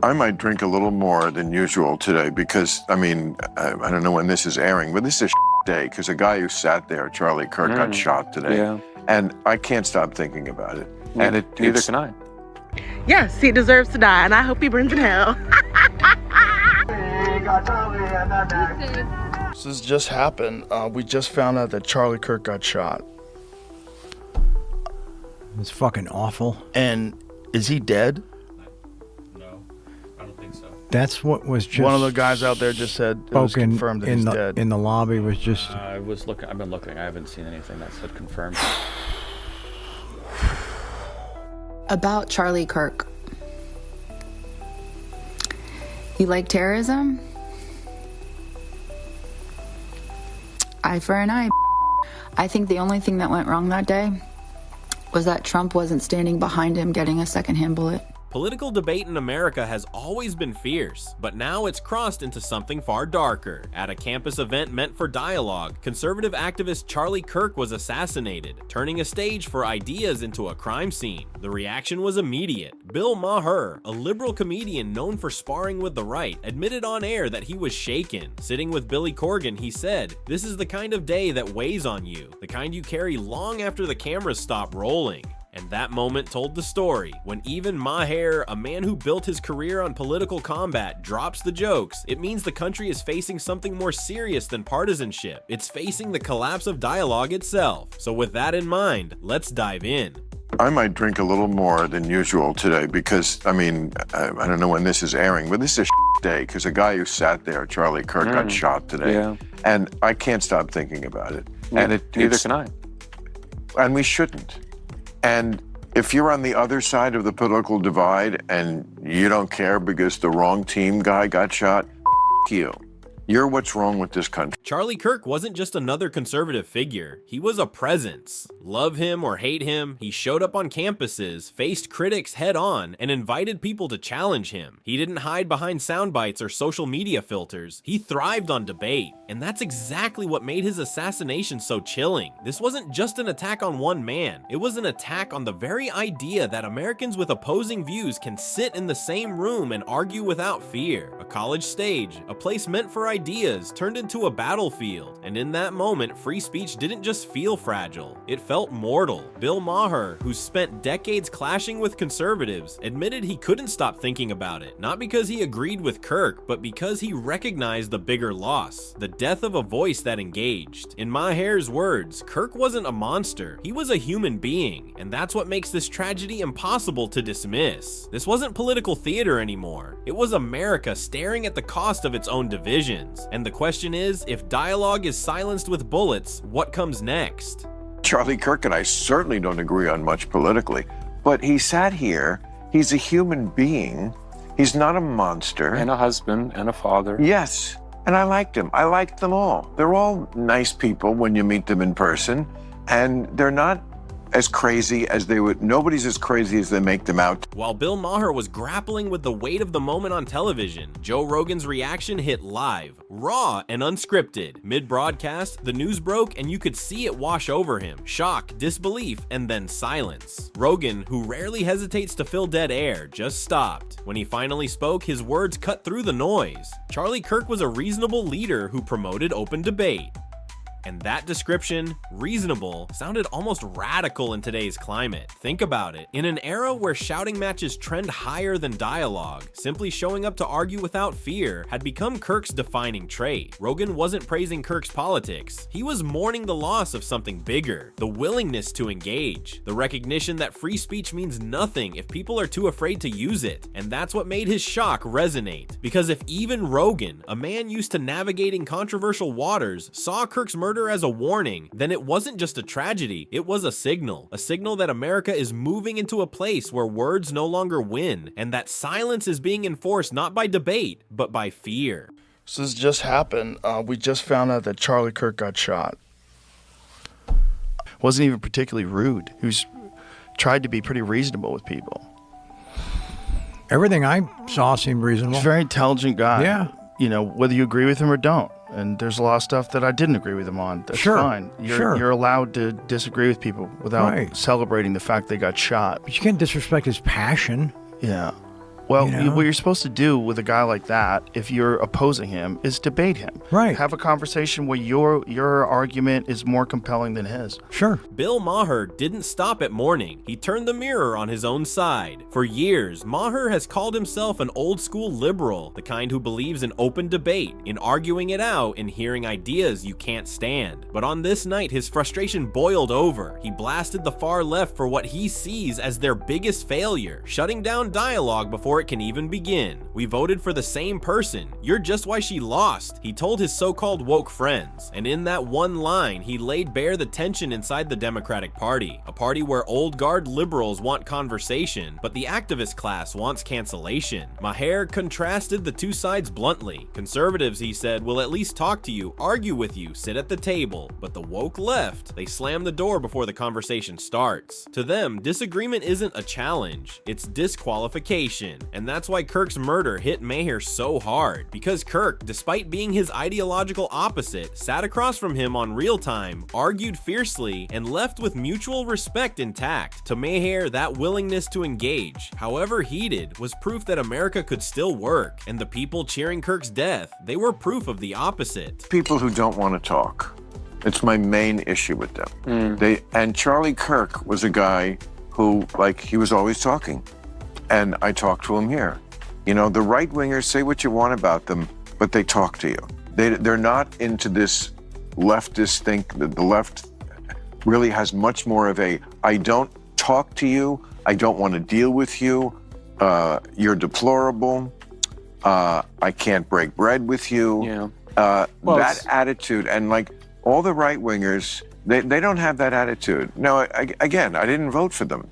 I might drink a little more than usual today because, I mean, I don't know when this is airing, but this is a day because a guy who sat there, Charlie Kirk, got shot today. Yeah. And I can't stop thinking about it. Neither can I. Yes, he deserves to die, and I hope he burns in hell. This has just happened. We just found out that Charlie Kirk got shot. It's fucking awful. And is he dead? No, I don't think so. That's what was just... One of the guys out there just said it was confirmed that he's dead. In the lobby was just... I've been looking. I haven't seen anything that said confirmed. About Charlie Kirk. You like terrorism? Eye for an eye. I think the only thing that went wrong that day was that Trump wasn't standing behind him getting a secondhand bullet. Political debate in America has always been fierce, but now it's crossed into something far darker. At a campus event meant for dialogue, conservative activist Charlie Kirk was assassinated, turning a stage for ideas into a crime scene. The reaction was immediate. Bill Maher, a liberal comedian known for sparring with the right, admitted on air that he was shaken. Sitting with Billy Corgan, he said, "This is the kind of day that weighs on you, the kind you carry long after the cameras stop rolling." And that moment told the story. When even Maher, a man who built his career on political combat, drops the jokes, it means the country is facing something more serious than partisanship. It's facing the collapse of dialogue itself. So with that in mind, let's dive in. I might drink a little more than usual today because, I mean, I don't know when this is airing, but this is a day because a guy who sat there, Charlie Kirk, got shot today. Yeah. And I can't stop thinking about it. Neither can I. And we shouldn't. And if you're on the other side of the political divide and you don't care because the wrong team guy got shot, you. You're what's wrong with this country. Charlie Kirk wasn't just another conservative figure. He was a presence. Love him or hate him, he showed up on campuses, faced critics head on, and invited people to challenge him. He didn't hide behind sound bites or social media filters. He thrived on debate. And that's exactly what made his assassination so chilling. This wasn't just an attack on one man. It was an attack on the very idea that Americans with opposing views can sit in the same room and argue without fear. A college stage, a place meant for ideas, turned into a battlefield. And in that moment, free speech didn't just feel fragile. It felt mortal. Bill Maher, who's spent decades clashing with conservatives, admitted he couldn't stop thinking about it. Not because he agreed with Kirk, but because he recognized the bigger loss. The death of a voice that engaged. In Maher's words, Kirk wasn't a monster, he was a human being, and that's what makes this tragedy impossible to dismiss. This wasn't political theater anymore. It was America staring at the cost of its own divisions. And the question is, if dialogue is silenced with bullets, what comes next? Charlie Kirk and I certainly don't agree on much politically, but he sat here, he's a human being, he's not a monster. And a husband and a father. Yes. And I liked him. I liked them all. They're all nice people when you meet them in person, and they're not as crazy as they would. Nobody's as crazy as they make them out. While Bill Maher was grappling with the weight of the moment on television, Joe Rogan's reaction hit live, raw and unscripted. Mid-broadcast, the news broke and you could see it wash over him. Shock, disbelief, and then silence. Rogan, who rarely hesitates to fill dead air, just stopped. When he finally spoke, his words cut through the noise. Charlie Kirk was a reasonable leader who promoted open debate. And that description, reasonable, sounded almost radical in today's climate. Think about it. In an era where shouting matches trend higher than dialogue, simply showing up to argue without fear had become Kirk's defining trait. Rogan wasn't praising Kirk's politics. He was mourning the loss of something bigger, the willingness to engage, the recognition that free speech means nothing if people are too afraid to use it. And that's what made his shock resonate. Because if even Rogan, a man used to navigating controversial waters, saw Kirk's murder as a warning, then it wasn't just a tragedy, it was a signal that America is moving into a place where words no longer win, and that silence is being enforced not by debate, but by fear. So this just happened. We just found out that Charlie Kirk got shot. Wasn't even particularly rude. He was tried to be pretty reasonable with people. Everything I saw seemed reasonable. He's a very intelligent guy. Yeah. You know, whether you agree with him or don't. And there's a lot of stuff that I didn't agree with him on. That's fine. You're allowed to disagree with people without celebrating the fact they got shot. But you can't disrespect his passion. Yeah. Well, You know? what you're supposed to do with a guy like that, if you're opposing him, is debate him. Right. Have a conversation where your argument is more compelling than his. Sure. Bill Maher didn't stop at mourning. He turned the mirror on his own side. For years, Maher has called himself an old-school liberal, the kind who believes in open debate, in arguing it out and hearing ideas you can't stand. But on this night, his frustration boiled over. He blasted the far left for what he sees as their biggest failure, shutting down dialogue before it can even begin. We voted for the same person. You're just why she lost, he told his so-called woke friends. And in that one line, he laid bare the tension inside the Democratic Party, a party where old guard liberals want conversation, but the activist class wants cancellation. Maher contrasted the two sides bluntly. Conservatives, he said, will at least talk to you, argue with you, sit at the table. But the woke left, they slam the door before the conversation starts. To them, disagreement isn't a challenge, it's disqualification. And that's why Kirk's murder hit Maher so hard, because Kirk, despite being his ideological opposite, sat across from him on real time, argued fiercely, and left with mutual respect intact. To Maher, that willingness to engage, however heated, was proof that America could still work, and the people cheering Kirk's death, they were proof of the opposite. People who don't want to talk. It's my main issue with them. And Charlie Kirk was a guy who, like, he was always talking. And I talked to him here. You know, the right-wingers say what you want about them, but they talk to you. They're not into this leftist think. The left really has much more of a, I don't talk to you, I don't want to deal with you, you're deplorable, I can't break bread with you. Yeah. That attitude, and like all the right-wingers, they don't have that attitude. Now, again, I didn't vote for them.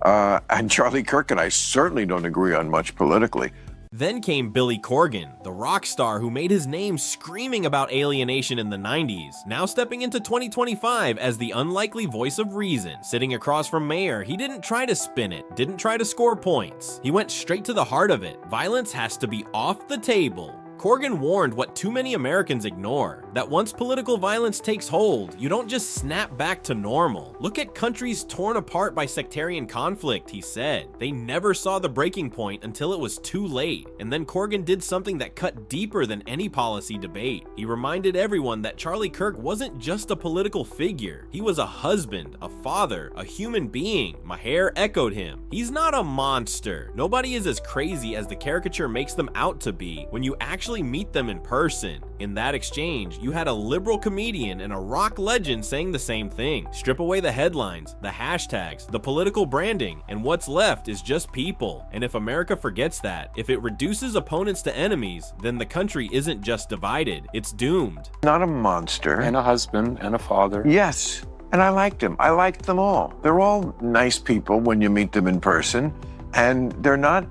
And Charlie Kirk and I certainly don't agree on much politically. Then came Billy Corgan, the rock star who made his name screaming about alienation in the 90s, now stepping into 2025 as the unlikely voice of reason. Sitting across from Maher, he didn't try to spin it, didn't try to score points. He went straight to the heart of it. Violence has to be off the table. Corgan warned what too many Americans ignore, that once political violence takes hold, you don't just snap back to normal. Look at countries torn apart by sectarian conflict, he said. They never saw the breaking point until it was too late. And then Corgan did something that cut deeper than any policy debate. He reminded everyone that Charlie Kirk wasn't just a political figure. He was a husband, a father, a human being. Maher echoed him. He's not a monster. Nobody is as crazy as the caricature makes them out to be when you actually meet them in person. In that exchange, you had a liberal comedian and a rock legend saying the same thing. Strip away the headlines, the hashtags, the political branding, and what's left is just people. And if America forgets that, if it reduces opponents to enemies, then the country isn't just divided, it's doomed. Not a monster. And a husband and a father. Yes, and I liked him. I liked them all. They're all nice people when you meet them in person, and they're not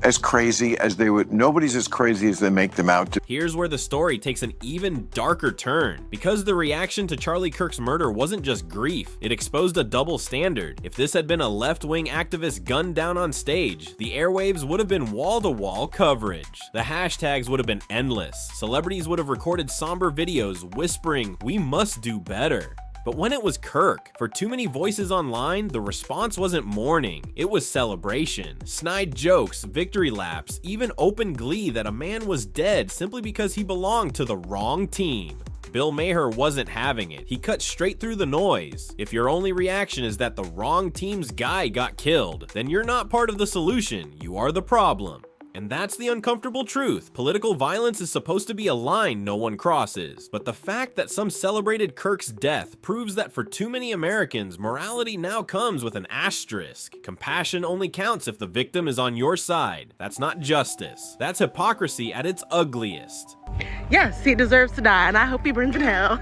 as crazy as they would. Nobody's as crazy as they make them out to. Here's where the story takes an even darker turn. Because the reaction to Charlie Kirk's murder wasn't just grief, it exposed a double standard. If this had been a left-wing activist gunned down on stage, the airwaves would have been wall-to-wall coverage. The hashtags would have been endless. Celebrities would have recorded somber videos whispering, "We must do better." But when it was Kirk, for too many voices online, the response wasn't mourning, it was celebration. Snide jokes, victory laps, even open glee that a man was dead simply because he belonged to the wrong team. Bill Maher wasn't having it. He cut straight through the noise. If your only reaction is that the wrong team's guy got killed, then you're not part of the solution, you are the problem. And that's the uncomfortable truth. Political violence is supposed to be a line no one crosses. But the fact that some celebrated Kirk's death proves that for too many Americans, morality now comes with an asterisk. Compassion only counts if the victim is on your side. That's not justice. That's hypocrisy at its ugliest. Yes, he deserves to die, and I hope he burns in hell.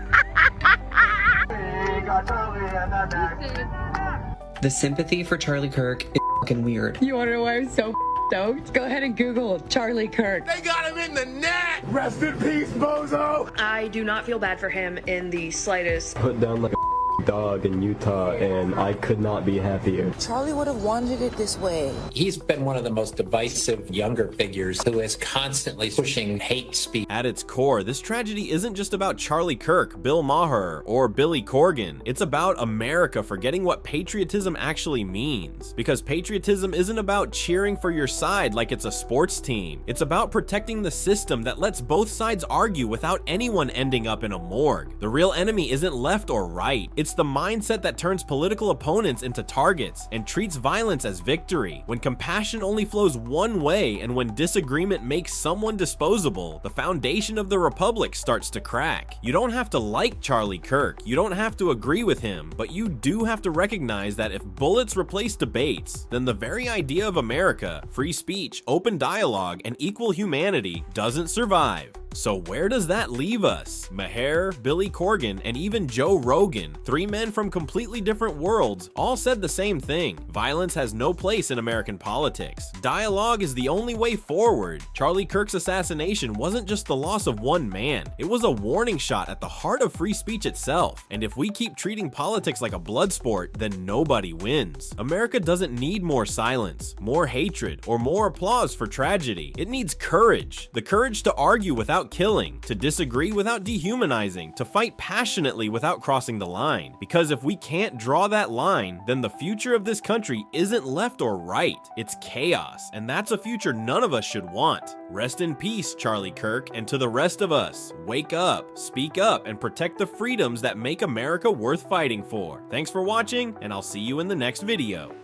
The sympathy for Charlie Kirk is fucking weird. You wanna know why I'm so stoked? Go ahead and Google Charlie Kirk. They got him in the net! Rest in peace, bozo! I do not feel bad for him in the slightest. Put down like a dog in Utah, and I could not be happier. Charlie would have wanted it this way. He's been one of the most divisive younger figures who is constantly pushing hate speech. At its core, this tragedy isn't just about Charlie Kirk, Bill Maher, or Billy Corgan. It's about America forgetting what patriotism actually means. Because patriotism isn't about cheering for your side like it's a sports team. It's about protecting the system that lets both sides argue without anyone ending up in a morgue. The real enemy isn't left or right. It's the mindset that turns political opponents into targets and treats violence as victory. When compassion only flows one way and when disagreement makes someone disposable, the foundation of the republic starts to crack. You don't have to like Charlie Kirk. You don't have to agree with him, but you do have to recognize that if bullets replace debates, then the very idea of America, free speech, open dialogue, and equal humanity doesn't survive. So where does that leave us? Maher, Billy Corgan, and even Joe Rogan, three men from completely different worlds, all said the same thing. Violence has no place in American politics. Dialogue is the only way forward. Charlie Kirk's assassination wasn't just the loss of one man. It was a warning shot at the heart of free speech itself. And if we keep treating politics like a blood sport, then nobody wins. America doesn't need more silence, more hatred, or more applause for tragedy. It needs courage. The courage to argue without killing, to disagree without dehumanizing, to fight passionately without crossing the line. Because if we can't draw that line, then the future of this country isn't left or right. It's chaos, and that's a future none of us should want. Rest in peace, Charlie Kirk, and to the rest of us, wake up, speak up, and protect the freedoms that make America worth fighting for. Thanks for watching, and I'll see you in the next video.